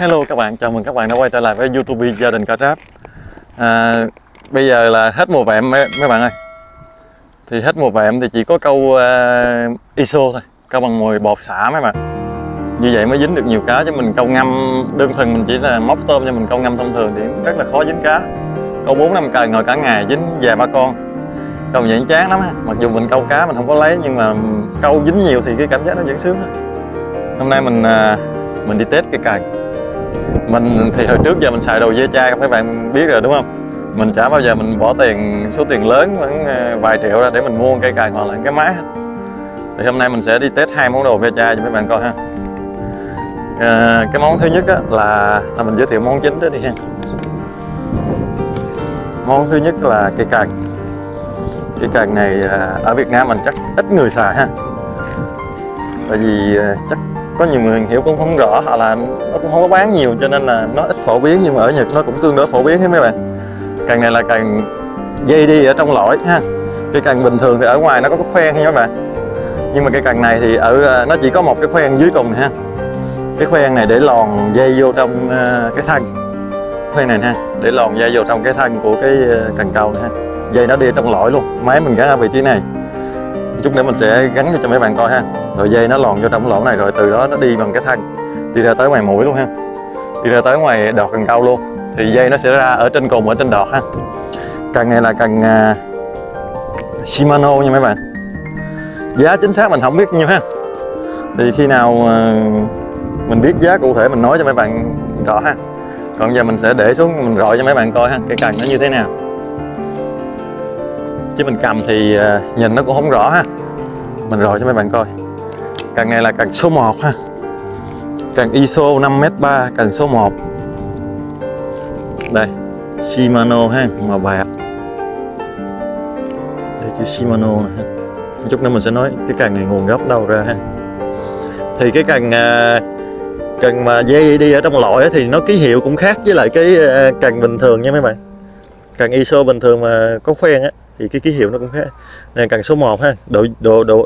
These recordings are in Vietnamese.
Hello các bạn, chào mừng các bạn đã quay trở lại với YouTube Gia Đình Cả Tráp. Bây giờ là hết mùa vẹm mấy bạn ơi. Thì hết mùa vẹm thì chỉ có câu ISO thôi, câu bằng mồi bọt xả mấy bạn. Như vậy mới dính được nhiều cá, chứ mình câu ngâm đơn thuần mình chỉ là móc tôm cho mình câu ngâm thông thường thì rất là khó dính cá. Câu 4-5 cây ngồi cả ngày dính vài ba con. Câu vậy chán lắm ha. Mặc dù mình câu cá mình không có lấy, nhưng mà câu dính nhiều thì cái cảm giác nó vẫn sướng ha. Hôm nay mình đi test cái càng. Mình thì hồi trước giờ mình xài đồ ve chai, các bạn biết rồi đúng không? Mình chả bao giờ mình bỏ số tiền lớn khoảng vài triệu ra để mình mua cây càng hoặc là cái máy. Thì hôm nay mình sẽ đi test hai món đồ ve chai cho mấy bạn coi ha. Cái món thứ nhất là mình giới thiệu món chính đó đi ha. Món thứ nhất là cây càng. Cây càng này ở Việt Nam mình chắc ít người xài ha. Tại vì chắc có nhiều người hiểu cũng không rõ, hoặc là nó cũng không có bán nhiều cho nên là nó ít phổ biến, nhưng mà ở Nhật nó cũng tương đối phổ biến hết mấy bạn. Càng này là càng dây đi ở trong lõi ha. Cái càng bình thường thì ở ngoài nó có cái khoen nha các bạn, nhưng mà cái càng này thì nó chỉ có một cái khoen dưới cùng này ha. Cái khoen này để lòn dây vô trong cái thân khoen này ha, để lòn dây vô trong cái thân của cái cần câu này ha. Dây nó đi trong lõi luôn, máy mình gắn ở vị trí này. Chút nữa mình sẽ gắn cho mấy bạn coi ha. Rồi dây nó lòn vô trong lỗ này, rồi từ đó nó đi bằng cái thân đi ra tới ngoài mũi luôn ha, đi ra tới ngoài đọt cần câu luôn. Thì dây nó sẽ ra ở trên cùng, ở trên đọt ha. Cần này là cần Shimano nha mấy bạn. Giá chính xác mình không biết nhiêu ha. Thì khi nào mình biết giá cụ thể mình nói cho mấy bạn rõ ha. Còn giờ mình sẽ để xuống mình gọi cho mấy bạn coi ha, cái cần nó như thế nào. Chứ mình cầm thì nhìn nó cũng không rõ ha. Mình gọi cho mấy bạn coi. Cần này là cần số 1 ha. Cần ISO 5m3, cần số 1. Đây, Shimano ha, màu bạc. Đây chữ Shimano này ha. Chút nữa mình sẽ nói cái cần này nguồn gốc đâu ra ha. Thì cái cần mà dây đi ở trong lõi thì nó ký hiệu cũng khác với lại cái cần bình thường nha mấy bạn. Cần ISO bình thường mà có khoen á thì cái ký hiệu nó cũng khác. Này cần số 1 ha,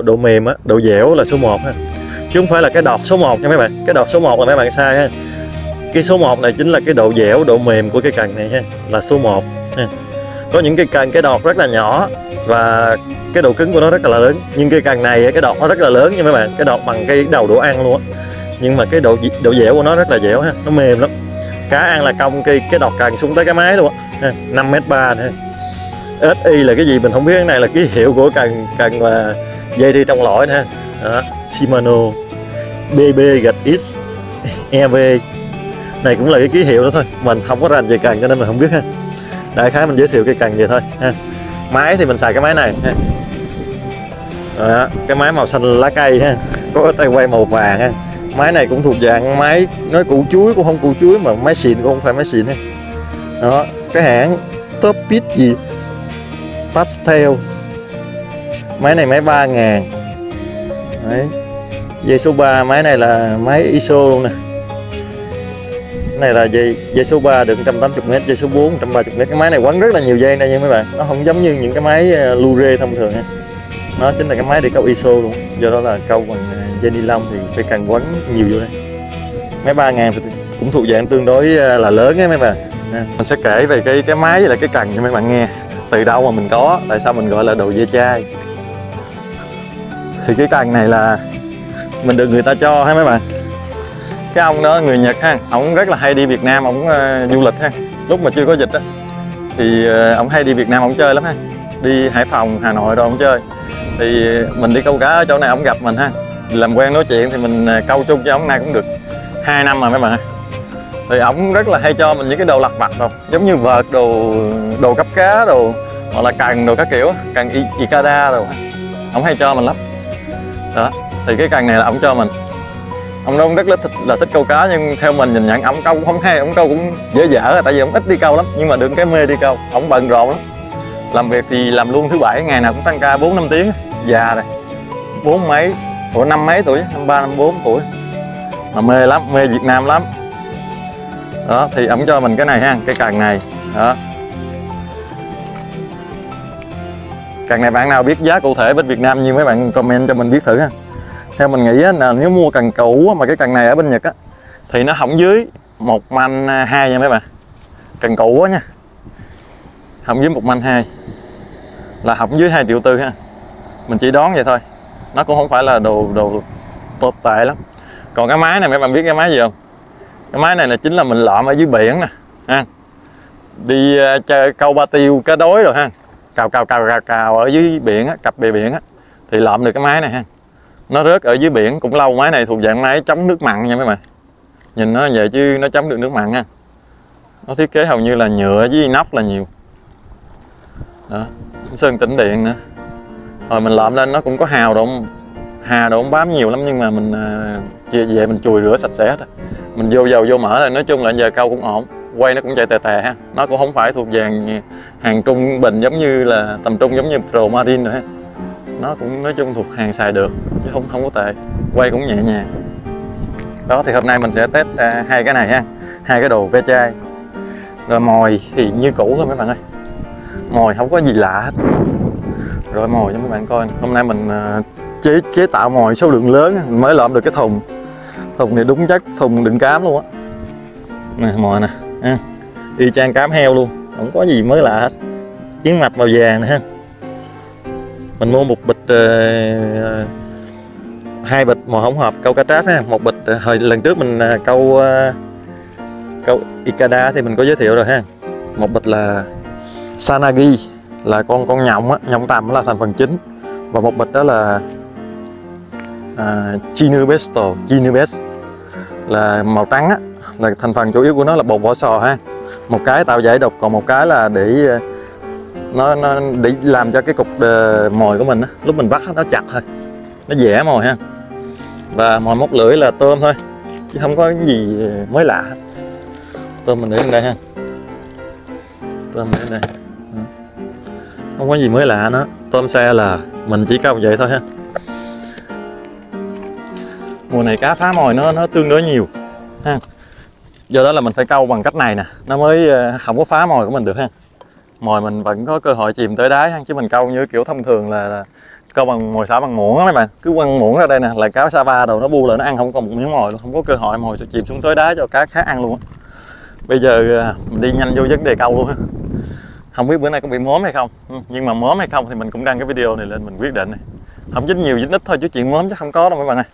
độ mềm á, độ dẻo là số 1 ha. Chứ không phải là cái đọt số 1 nha mấy bạn. Cái đọt số 1 là mấy bạn sai ha. Cái số 1 này chính là cái độ dẻo, độ mềm của cái cần này ha, là số 1 ha. Có những cái cần cái đọt rất là nhỏ và cái độ cứng của nó rất là lớn, nhưng cái cần này cái đọt nó rất là lớn nha mấy bạn. Cái đọt bằng cái đầu đũa ăn luôn á. Nhưng mà cái độ dẻo của nó rất là dẻo ha, nó mềm lắm. Cá ăn là cong cái đọt cần xuống tới cái máy luôn á. 5m3 nữa. SI là cái gì mình không biết, cái này là ký hiệu của cần mà dây đi trong lõi nè. Đó, Shimano BB-X EV này cũng là cái ký hiệu đó thôi, mình không có rành về cần cho nên mình không biết ha. Đại khái mình giới thiệu cái cần vậy thôi ha. Máy thì mình xài cái máy này ha. Đó, cái máy màu xanh lá cây ha, có cái tay quay màu vàng ha. Máy này cũng thuộc dạng máy nói củ chuối cũng không củ chuối, mà máy xịn cũng không phải máy xịn ha. Đó, cái hãng Top Speed gì Pastel. Máy này máy 3.000. Đấy. Dây số 3, máy này là máy ISO luôn nè. Cái này là dây số 3 được 180m, dây số 4 130m. Cái máy này quấn rất là nhiều dây đây nha mấy bạn. Nó không giống như những cái máy Lure thông thường ha. Nó chính là cái máy để câu ISO luôn. Do đó là câu bằng dây ni lông thì phải cần quấn nhiều vô đây. Máy 3.000 thì cũng thuộc dạng tương đối là lớn á mấy bạn. Mình sẽ kể về cái máy với lại cái cần cho mấy bạn nghe. Từ đâu mà mình có, tại sao mình gọi là đồ ve chai. Thì cái cần này là mình được người ta cho ha mấy bạn. Cái ông đó người Nhật ha, ổng rất là hay đi Việt Nam, ổng du lịch ha. Lúc mà chưa có dịch á thì ổng hay đi Việt Nam ổng chơi lắm ha. Đi Hải Phòng, Hà Nội rồi ổng chơi. Thì mình đi câu cá ở chỗ này ổng gặp mình ha. Làm quen nói chuyện thì mình câu chung cho ổng nay cũng được 2 năm rồi mấy bạn. Thì ổng rất là hay cho mình những cái đồ lặt vặt rồi, giống như vợt, đồ cấp cá đồ, hoặc là cần đồ các kiểu, cần Ikada đồ. Ổng hay cho mình lắm. Đó, thì cái cần này là ổng cho mình. Ông đó rất là thích câu cá, nhưng theo mình nhìn nhận ổng câu cũng không hay, ổng câu cũng dở, tại vì ổng ít đi câu lắm, nhưng mà được cái mê đi câu. Ổng bận rộn lắm. Làm việc thì làm luôn thứ bảy, ngày nào cũng tăng ca 4-5 tiếng, già này. 4 mấy, năm mấy tuổi, 53, 54 tuổi. Mà mê lắm, mê Việt Nam lắm. Đó, thì ổng cho mình cái này ha, cái cần này. Đó. Cần này bạn nào biết giá cụ thể bên Việt Nam như mấy bạn comment cho mình biết thử ha. Theo mình nghĩ là nếu mua cần cũ mà cái cần này ở bên Nhật á thì nó không dưới 1 manh 2 nha mấy bạn, cần cũ quá nha, hỏng dưới 1 manh 2 là hỏng dưới 2,4 triệu ha. Mình chỉ đoán vậy thôi, nó cũng không phải là đồ tốt tệ lắm. Còn cái máy này mấy bạn biết cái máy gì không? Cái máy này là chính là mình lượm ở dưới biển nè ha, đi chơi câu ba tiêu cá đối rồi ha, cào ở dưới biển á, cặp bè biển á, thì lượm được cái máy này ha. Nó rớt ở dưới biển cũng lâu. Máy này thuộc dạng máy chống nước mặn nha mấy bạn, nhìn nó vậy chứ nó chống được nước mặn ha. Nó thiết kế hầu như là nhựa với inox là nhiều đó, sơn tĩnh điện nữa. Rồi mình lượm lên nó cũng có hà độ bám nhiều lắm, nhưng mà mình về mình chùi rửa sạch sẽ hết. Mình vô dầu vô mỡ rồi, nói chung là giờ câu cũng ổn, quay nó cũng chạy tè tè ha. Nó cũng không phải thuộc dàn hàng trung bình giống như là tầm trung giống như Pro Marine rồi ha. Nó cũng nói chung thuộc hàng xài được chứ không có tệ, quay cũng nhẹ nhàng. Đó thì hôm nay mình sẽ test hai cái này ha, hai cái đồ ve chai. Rồi mồi thì như cũ thôi mấy bạn ơi, mồi không có gì lạ hết. Rồi mồi cho mấy bạn coi, hôm nay mình chế tạo mồi số lượng lớn mình mới lượm được cái thùng này, đúng chất thùng đựng cám luôn á. Nè mồi nè, y chang cám heo luôn, không có gì mới lạ hết. Yến mạch màu vàng nè ha. Mình mua một bịch 2 bịch mồi hỗn hợp câu cá tráp ha. Một bịch hồi lần trước mình câu Ikada thì mình có giới thiệu rồi ha. Một bịch là Sanagi là con nhộng á, nhộng tầm là thành phần chính. Và một bịch đó là Chinubes là màu trắng á, là thành phần chủ yếu của nó là bột vỏ sò ha. Một cái tạo giải độc, còn một cái là để nó để làm cho cái cục mồi của mình á, lúc mình bắt nó chặt thôi, nó dẻ mồi ha. Và mồi móc lưỡi là tôm thôi chứ không có cái gì mới lạ. Tôm mình để lên đây ha, tôm để lên đây, không có gì mới lạ nữa. Tôm xe là mình chỉ câu vậy thôi ha. Mùa này cá phá mồi nó tương đối nhiều ha, do đó là mình phải câu bằng cách này nè, nó mới không có phá mồi của mình được ha. Mồi mình vẫn có cơ hội chìm tới đáy ha, chứ mình câu như kiểu thông thường là câu bằng mồi xả bằng muỗng á mấy bạn, cứ quăng muỗng ra đây nè là cá Sapa đầu nó bu lại nó ăn không còn một miếng mồi luôn, không có cơ hội mồi sẽ chìm xuống tới đáy cho cá khác ăn luôn á. Bây giờ mình đi nhanh vô vấn đề câu luôn ha. Không biết bữa nay có bị móm hay không, nhưng mà móm hay không thì mình cũng đăng cái video này lên mình quyết định này. Không dính nhiều dính ít thôi chứ chuyện móm chắc không có đâu mấy bạn ơi.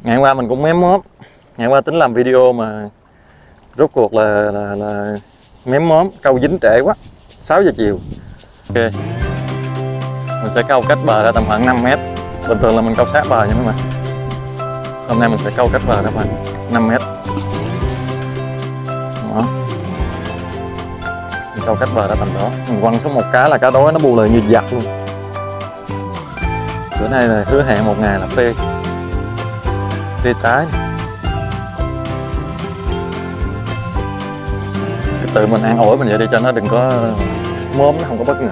Ngày hôm qua mình cũng mém móm, ngày hôm qua tính làm video mà rốt cuộc là mém móm, câu dính trễ quá, 6 giờ chiều. Ok, mình sẽ câu cách bờ ra tầm khoảng 5 mét. Bình thường là mình câu sát bờ nha mấy bạn. Hôm nay mình sẽ câu cách bờ ra khoảng 5 mét. Đó, mình câu cách bờ ra tầm đó. Mình quăng xuống một cá là cá đối nó bu lời như giặc luôn. Bữa nay là hứa hẹn một ngày là phê trái. Cái tự mình ăn ổi mình vậy đi cho nó đừng có móm, nó không có bất ngờ.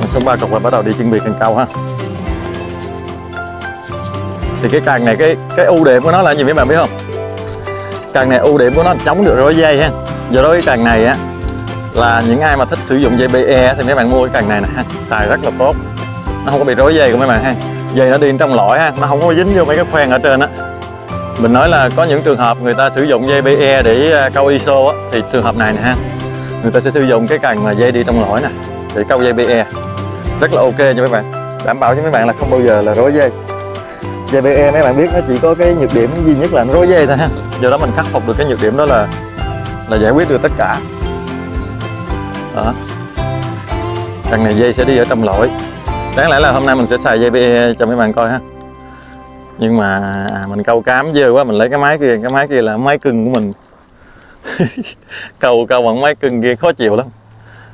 Mình xuống 3 cục và bắt đầu đi chuẩn bị cần câu ha. Thì cái càng này cái ưu điểm của nó là gì mấy bạn biết không? Càng này ưu điểm của nó là chống được rối dây ha. Do đó cái càng này á là những ai mà thích sử dụng dây PE thì mấy bạn mua cái càng này nè ha, xài rất là tốt. Nó không có bị rối dây của mấy bạn ha. Dây nó đi trong lõi ha, nó không có dính vô mấy cái khoen ở trên á. Mình nói là có những trường hợp người ta sử dụng dây PE để câu ISO á, thì trường hợp này nè ha, người ta sẽ sử dụng cái càng mà dây đi trong lõi nè để câu dây PE, rất là ok cho mấy bạn, đảm bảo cho mấy bạn là không bao giờ là rối dây. Dây PE mấy bạn biết nó chỉ có cái nhược điểm duy nhất là nó rối dây thôi ha, do đó mình khắc phục được cái nhược điểm đó là giải quyết được tất cả. Đó, càng này dây sẽ đi ở trong lõi. Đáng lẽ là hôm nay mình sẽ xài dây PE cho mấy bạn coi ha, nhưng mà mình câu cám dơ quá, mình lấy cái máy kia là máy cưng của mình. câu bằng máy cưng kia khó chịu lắm,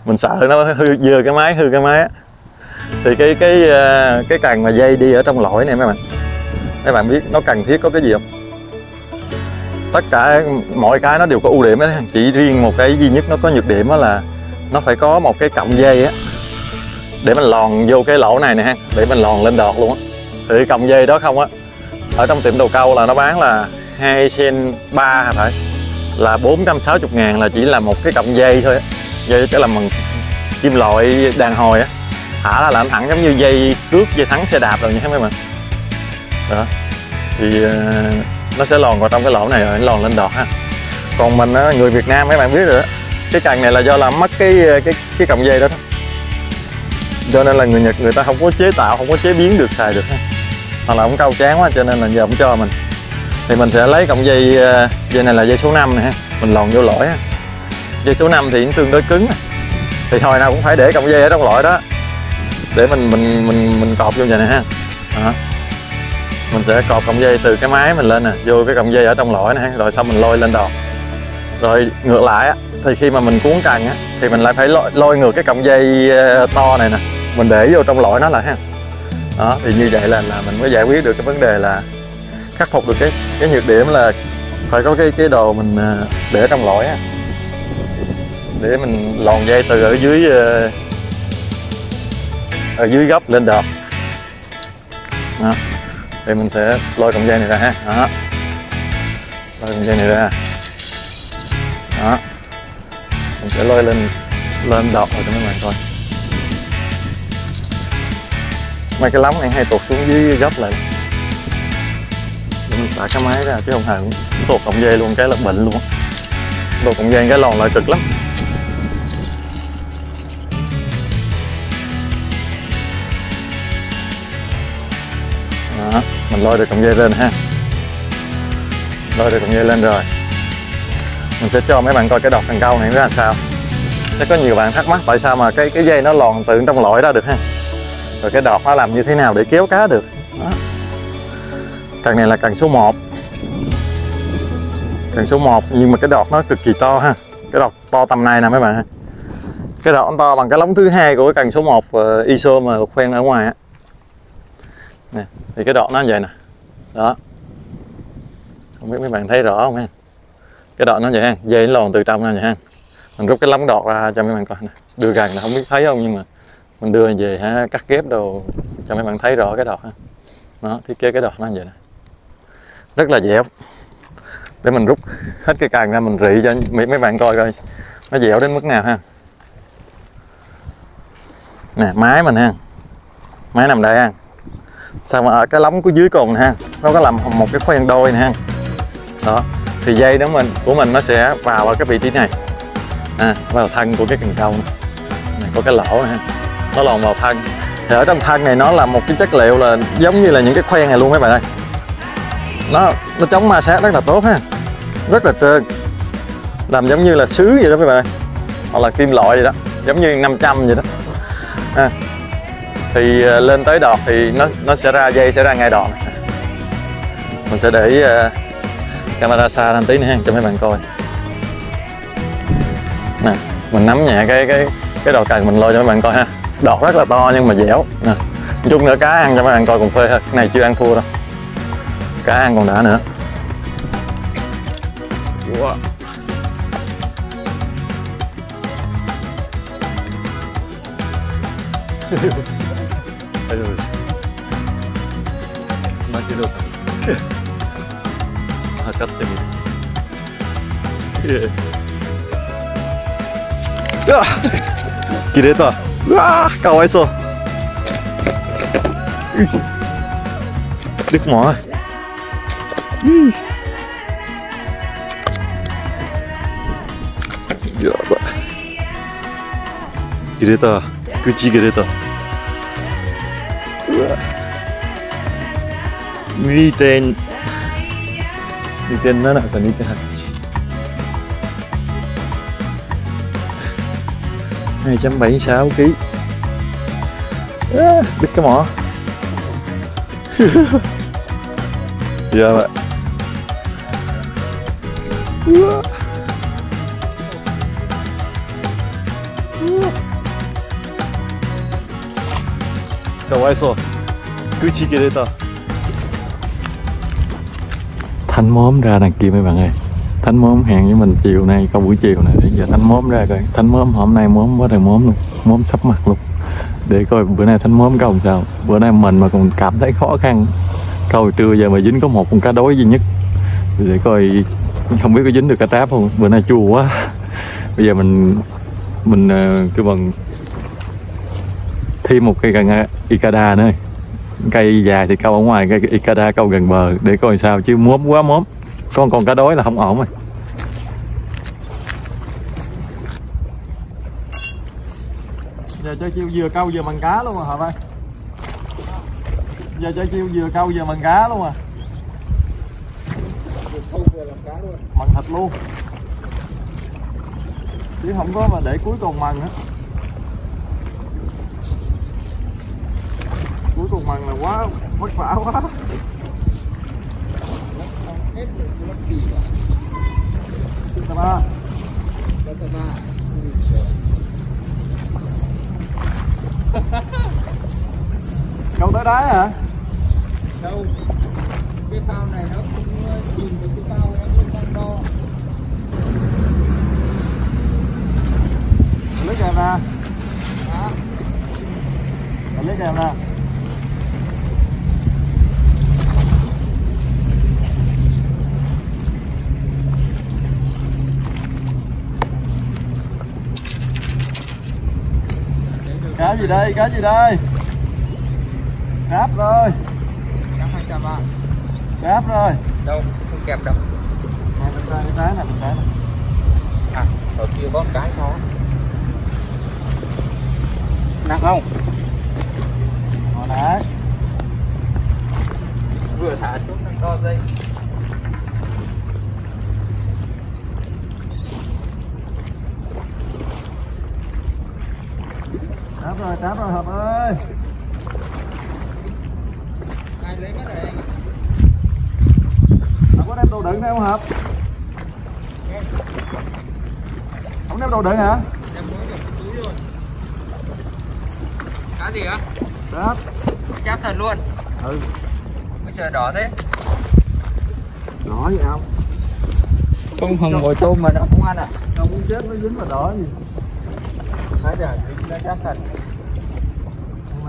mình sợ nó hư cái máy á. Thì cái càng mà dây đi ở trong lõi này mấy bạn biết nó cần thiết có cái gì không? Tất cả mọi cái nó đều có ưu điểm đấy, chỉ riêng một cái duy nhất nó có nhược điểm đó là nó phải có một cái cọng dây á để mình lòn vô cái lỗ này nè ha, để mình lòn lên đọt luôn á. Thì cọng dây đó không á, ở trong tiệm đồ câu là nó bán là 2 sen 3 phải là 460.000, là chỉ là một cái cọng dây thôi á, dây cái làm bằng kim loại đàn hồi á, thả là làm thẳng giống như dây cước dây thắng xe đạp rồi nha mấy bạn. Đó, thì nó sẽ lòn vào trong cái lỗ này rồi nó lòn lên đọt ha. Còn mình á, người Việt Nam mấy bạn biết rồi đó, cái cần này là do làm mất cái cọng dây đó, cho nên là người Nhật người ta không có chế tạo, không có chế biến được xài được ha. Hoặc là ông cao chán quá cho nên là giờ ông cho mình. Thì mình sẽ lấy cọng dây này là dây số 5 này ha, mình lòn vô lỗi ha. Dây số 5 thì nó tương đối cứng, thì hồi nào cũng phải để cọng dây ở trong lỗi đó để mình cọp vô vậy này ha. Đó. Mình sẽ cọp cọng dây từ cái máy mình lên nè vô cái cọng dây ở trong lỗi này, rồi xong mình lôi lên đọt. Rồi ngược lại á, thì khi mà mình cuốn cần á thì mình lại phải lôi ngược cái cọng dây to này nè, mình để vô trong lỗi nó lại ha. Đó, thì như vậy là mình mới giải quyết được cái vấn đề là khắc phục được cái nhược điểm là phải có cái đồ mình để trong lỗi á, để mình lòn dây từ ở dưới gốc lên đọt. Đó. Thì mình sẽ lôi cọng dây này ra ha. Đó. Lôi cọng dây này ra. Đó. Mình sẽ lôi lên đọt rồi cho mấy bạn coi. Mấy cái lóng này hay tuột xuống dưới gốc lại. Để mình xả cái máy ra chứ không hề tuột cọng dây luôn cái là bệnh luôn. Tuột cọng dây cái lòn lại cực lắm. Đó, mình lôi được cọng dây lên ha. Lôi được cọng dây lên rồi, mình sẽ cho mấy bạn coi cái đọt cần câu này nó là sao. Sẽ có nhiều bạn thắc mắc tại sao mà cái dây nó lòn từ trong lỗi ra được ha, rồi cái đọt nó làm như thế nào để kéo cá được. Đó. Cần này là cần số 1. Cần số 1 nhưng mà cái đọt nó cực kỳ to ha. Cái đọt to tầm này nè mấy bạn ha. Cái đọt nó to bằng cái lóng thứ 2 của cái cần số 1 ISO mà khoen ở ngoài á. Nè, thì cái đọt nó như vậy nè. Đó. Không biết mấy bạn thấy rõ không ha. Cái đọt nó vậy ha, dây nó lòn từ trong ra vậy ha. Mình rút cái lóng đọt ra cho mấy bạn coi nè. Đưa gần là không biết thấy không, nhưng mà mình đưa về ha, cắt ghép đồ cho mấy bạn thấy rõ cái đọt ha. Đó, thiết kế cái đọt nó như vậy nè. Rất là dẻo. Để mình rút hết cái cần ra mình rị cho mấy bạn coi coi nó dẻo đến mức nào ha. Nè, máy mình ha. Máy nằm đây ha. Sao mà ở cái lóng của dưới cùng ha, nó có làm một cái khoen đôi nè ha. Đó, thì dây đó của mình nó sẽ vào ở cái vị trí này. Vào thân của cái cần câu này có cái lỗ này ha. Nó lòn vào thân. Thì ở trong thân này nó là một cái chất liệu là giống như là những cái khoen này luôn mấy bạn ơi. Nó chống ma sát rất là tốt ha. Rất là trơn. Làm giống như là sứ vậy đó mấy bạn ơi. Hoặc là kim loại vậy đó, giống như 500 vậy đó. Thì lên tới đọt thì nó sẽ ra dây sẽ ra ngay đọt. Mình sẽ để camera xa ra tí nữa ha cho mấy bạn coi. Nè, mình nắm nhẹ cái đầu cần mình lôi cho mấy bạn coi ha. Đọt rất là to nhưng mà dẻo. Nè, chút nữa cá ăn cho mấy bạn coi cùng phê ha. Cái này chưa ăn thua đâu. Cá ăn còn đã nữa. Wow.切れた。うわー、かわいそう。Đứt mỏ. Ya ba. 切れた。口切れた。うわ。2.7 か 2.8 276 kg. Đứt cái mỏ. Dạ vậy. Ka waisou. Kuchi kireta. Thánh móm ra đằng kia mấy bạn ơi. Thánh móm hẹn với mình chiều nay, câu buổi chiều này, bây giờ thánh móm ra coi. Thánh móm hôm nay móm quá trời móm luôn, móm sắp mặt luôn. Để coi bữa nay thánh móm câu làm sao. Bữa nay mình mà còn cảm thấy khó khăn, câu trưa giờ mà dính có một con cá đối duy nhất. Để coi không biết có dính được cá tráp không. Bữa nay chua quá. Bây giờ mình kêu bằng thêm một cây cần Ikada nữa. Cây dài thì câu ở ngoài, cây Ikada câu gần bờ để coi sao, chứ móm quá móm. Con cá đối là không ổn rồi. Giờ cho chiêu vừa câu vừa mần cá luôn à Hợp ơi. Giờ cho chiêu vừa câu vừa mần cá luôn à. Mần thịt luôn. Chứ không có mà để cuối cùng mần á. Cuối cùng mần là quá vất vả quá. Câu tới đáy hả? Đâu, cái phao này nó cũng chìm với cái phao nó cũng đang to. Lấy kèm ra. Lấy kèm ra. Cá gì đây? Cá gì đây? Cáp rồi. Cáp 230. Cáp rồi. Đâu, không kẹp đâu. Nè, bên trái này, bên trái này. À, ở kia có một cái thôi. Nặng không? Hồi nãy. Vừa thả xuống nó co dây. Cáp rồi Hợp ơi. Ai lấy mất rồi anh? Không có đem đồ đựng theo không Hợp? Không đem đồ đựng hả? Em mới được túi rồi. Cá gì á? Cáp. Cháp thật luôn. Ừ. Bây giờ đỏ thế. Đỏ gì không? Không hồng ngồi tôm mà nó không ăn à? Không muốn chết nó dính vào đỏ gì. Nãy giờ nó cháp thật.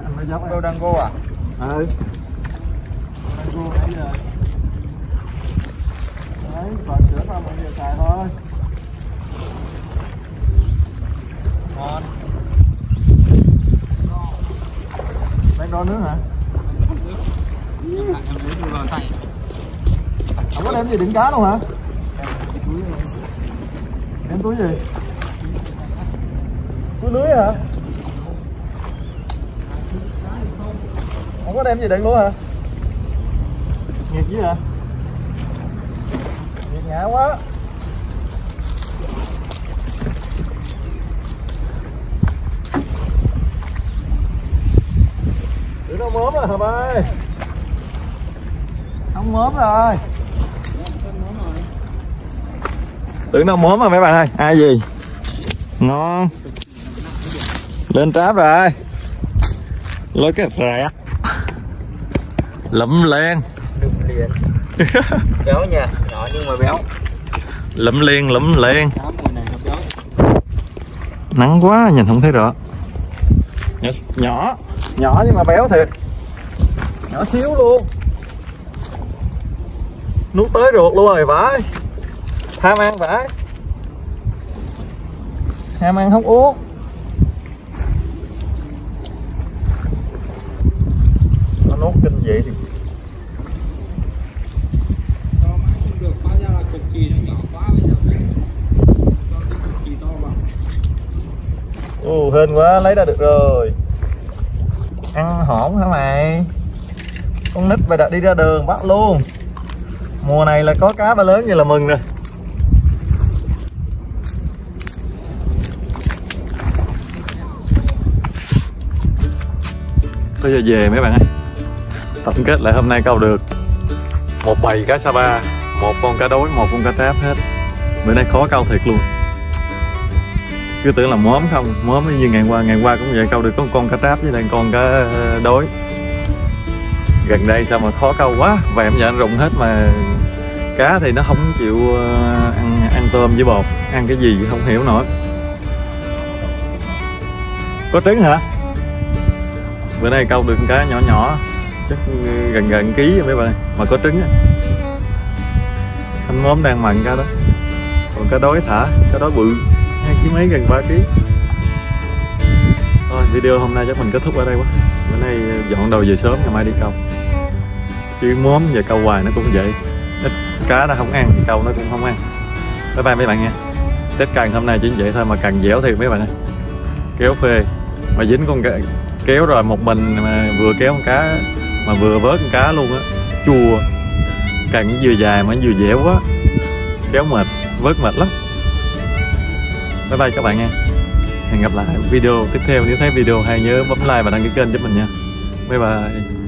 Anh mới dốc Đâu đang go à? Ừ. Đang go nãy giờ. Đấy, còn sữa không bây giờ xài thôi. Ngon. Đang đo nước hả? Không có đem gì đựng cá đâu hả? Đem túi gì? Túi lưới hả? Không có đem gì đựng luôn hả? Nghiệt gì hả? Nghiệt ngã quá. Tưởng đâu mớm rồi Hợp ơi. Không mớm rồi. Tưởng đâu mớm rồi mấy bạn ơi. Ai gì? Ngon. Lên tráp rồi. Lấy cái rẹt. Lụm len. liền. Béo nha, nhỏ nhưng mà béo. Lụm len, lụm len. Mùa này nó béo. Nắng quá nhìn không thấy rõ. Nhỏ nhưng mà béo thiệt. Nhỏ xíu luôn. Nuốt tới ruột luôn rồi vãi. Tham ăn vãi. Ham ăn không uống. Nó nuốt kinh vậy thì To mãi không được, hóa ra là cực kỳ nó nhỏ quá bây giờ phải cho cái cực kỳ to vào. hên quá, lấy ra được rồi. Ăn hổn hả mày? Con nít mày đã đi ra đường bắt luôn. Mùa này là có cá ba lớn như là mừng rồi. Bây giờ về mấy bạn ơi. Tổng kết lại hôm nay câu được một bầy cá Sapa, một con cá đối, một con cá tráp hết. Bữa nay khó câu thiệt luôn. Cứ tưởng là móm không, móm như ngày qua cũng vậy, câu được có con cá tráp với lại con cá đối. Gần đây sao mà khó câu quá, vẹm giờ anh rụng hết mà cá thì nó không chịu ăn tôm với bột, ăn cái gì không hiểu nổi. Có trứng hả? Bữa nay câu được cá nhỏ nhỏ, chắc gần ký rồi mấy bạn, mà có trứng á. Anh móm đang mặn cá đó. Còn cá đối thả, cá đối bự 2 kg mấy, gần 3 kg. Thôi video hôm nay chắc mình kết thúc ở đây quá. Bữa nay dọn đầu về sớm, ngày mai đi câu. Chứ móm về câu hoài nó cũng vậy. Ít cá nó không ăn, câu nó cũng không ăn. Bye bye mấy bạn nha. Tết cần hôm nay chỉ vậy thôi mà cần dẻo thiệt mấy bạn ơi. Kéo phê mà dính con cá, kéo rồi một mình mà vừa kéo con cá mà vừa vớt con cá luôn á, chua. Cần vừa dài mà vừa dẻo quá, kéo mệt, vớt mệt lắm. Bye bye các bạn nha. Hẹn gặp lại video tiếp theo. Nếu thấy video hay nhớ bấm like và đăng ký kênh giúp mình nha. Bye bye.